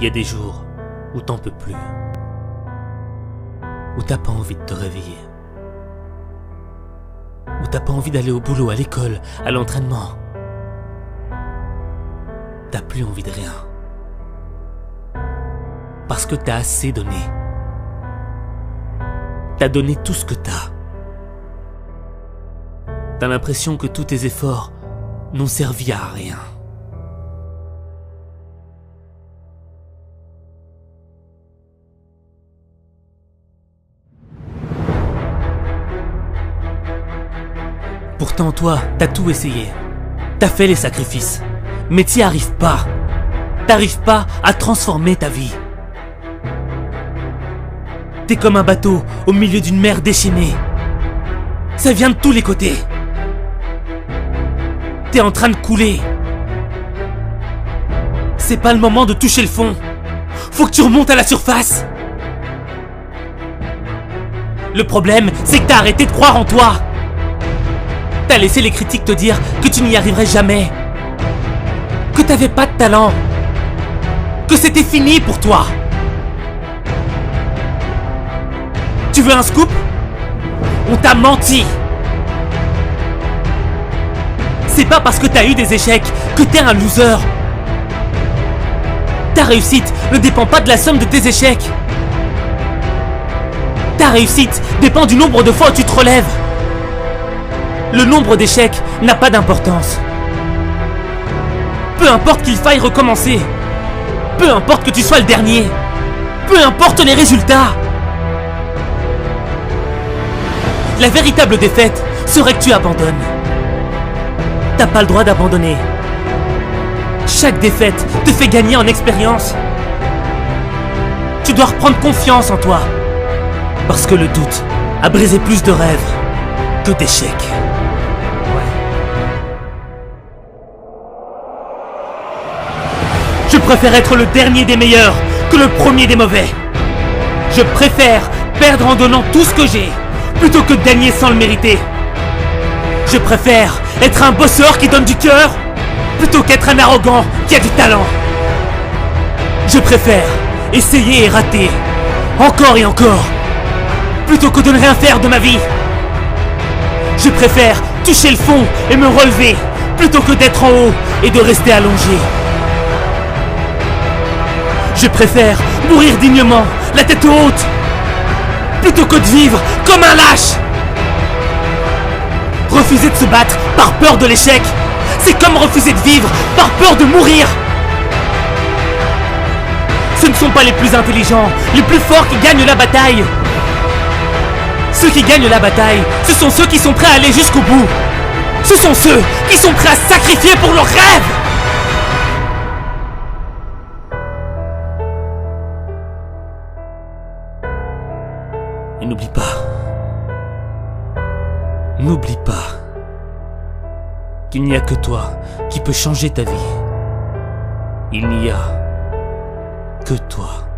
Il y a des jours où t'en peux plus, où t'as pas envie de te réveiller, où t'as pas envie d'aller au boulot, à l'école, à l'entraînement. T'as plus envie de rien. Parce que t'as assez donné. T'as donné tout ce que t'as. T'as l'impression que tous tes efforts n'ont servi à rien. Pourtant toi, t'as tout essayé. T'as fait les sacrifices. Mais t'y arrives pas. T'arrives pas à transformer ta vie. T'es comme un bateau au milieu d'une mer déchaînée. Ça vient de tous les côtés. T'es en train de couler. C'est pas le moment de toucher le fond. Faut que tu remontes à la surface. Le problème, c'est que t'as arrêté de croire en toi. T'as laissé les critiques te dire que tu n'y arriverais jamais. Que t'avais pas de talent. Que c'était fini pour toi. Tu veux un scoop? On t'a menti. C'est pas parce que t'as eu des échecs que t'es un loser. Ta réussite ne dépend pas de la somme de tes échecs. Ta réussite dépend du nombre de fois où tu te relèves. Le nombre d'échecs n'a pas d'importance. Peu importe qu'il faille recommencer. Peu importe que tu sois le dernier. Peu importe les résultats. La véritable défaite serait que tu abandonnes. T'as pas le droit d'abandonner. Chaque défaite te fait gagner en expérience. Tu dois reprendre confiance en toi. Parce que le doute a brisé plus de rêves que d'échecs. Je préfère être le dernier des meilleurs que le premier des mauvais. Je préfère perdre en donnant tout ce que j'ai plutôt que de gagner sans le mériter. Je préfère être un bosseur qui donne du cœur plutôt qu'être un arrogant qui a du talent. Je préfère essayer et rater encore et encore plutôt que de ne rien faire de ma vie. Je préfère toucher le fond et me relever plutôt que d'être en haut et de rester allongé. Je préfère mourir dignement, la tête haute, plutôt que de vivre comme un lâche. Refuser de se battre par peur de l'échec, c'est comme refuser de vivre par peur de mourir. Ce ne sont pas les plus intelligents, les plus forts qui gagnent la bataille. Ceux qui gagnent la bataille, ce sont ceux qui sont prêts à aller jusqu'au bout. Ce sont ceux qui sont prêts à sacrifier pour leurs rêves. Et n'oublie pas qu'il n'y a que toi qui peux changer ta vie. Il n'y a que toi.